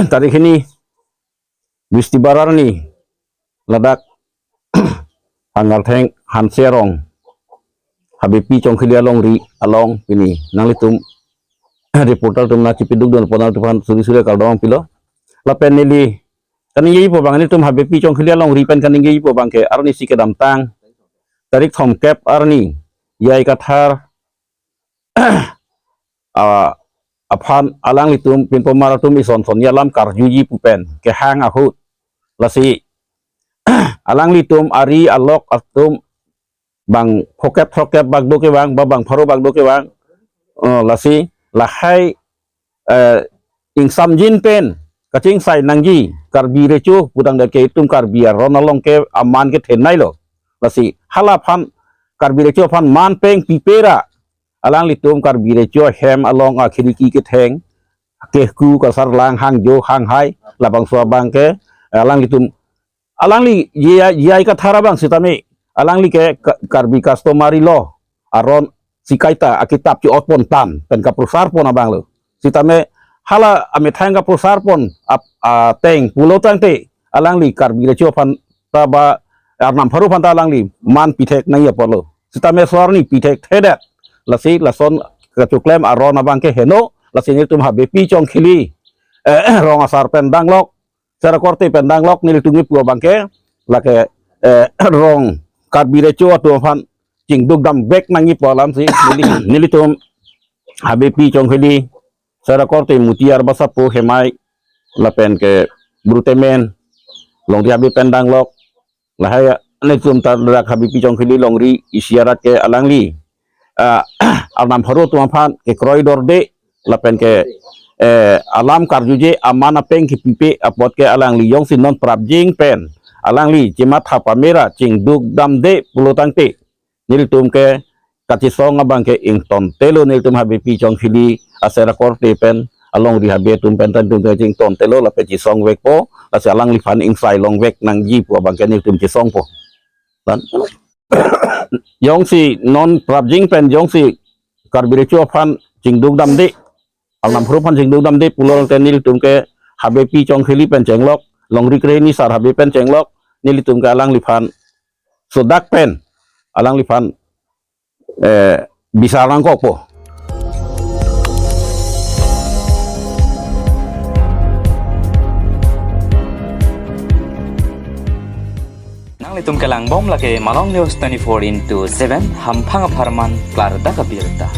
tarik ini Gusti Bararni ladak hangal theng han serong habipi chong khilia long ri along ini nang litum reporter tum na chipiduk don ponal tupan suri kaldong pilo lapen nili kaningi po bang ni tum habipi chong khilia long ri pen kaningi po bang ke arni sikedam tang tarik thom kep arni yai kathar aphan alang litum pin pomaratum ison son yalam karjuji pupen ke hang ahut lasi alang litum ari alok atum bang hokep bagdo ke bang babang pharo bagdo ke bang lasi lahai ing samjin pen kacing sai nangji karbi recu pudang dan ke itum karbi ronalong ke aman ke thenai lo lasi halaphan karbi recu phan man peng pipera alang litum karbi recu hem along akhiriki ke theng kehku kasar lang hang jo hang hai labang suabang ke alang litum alang li yai ka thara bang sitame alang li ke karbi customary law aron sikaita akitab ci otpon tan pen ka prosar pon abang lo sitame hala ame thang ka prosar pon teng pulo tang te alang li karbi recu phan taba arnam pharu phan ta alang li man pitek nai apolo sitame swarni pitek thedat lasi lason kacuklem aron abang ke heno lasi ni tum habepi chong khili rong asar pendang lok cara korte pendang lok nili tungi pua bangke lake rong karbire cho tu fan cing duk dam bek nangi polam si nili tum habepi chong khili cara korte mutiar basapu hemai lapen ke brutemen long di habi pendang lok lahaya nili tum tadak habepi chong khili long ri isyarat ke alangli alam haru tuampan ke koridor de lapen ke alam karjuje amana peng ki pipe apot ke alang li yong sin non prabjing pen alang li cimat hapa mera cing duk dam de pulutang te nil tum ke kacisong abang ke ing ton telo nil tum habi pi chong khili asera korte pen along ri habi tum pen tan tum ke cing ton telo lape cisong wek po lase alang li fan ing sai long wek nang ji po abang ke nil tum cisong po tan yong si non prabjing pen yong si karbirecho fan cing duk dam de alam perupan cing duk dam de pulo tenil tum ke habepi chong khili pen cenglok long rikre ni sar habe pen cenglok nili tum ke alang lifan sodak pen alang lifan bisa langkok po Litum kelang bom lagi Malong News 24/7 hampang aparman klar da kabirta.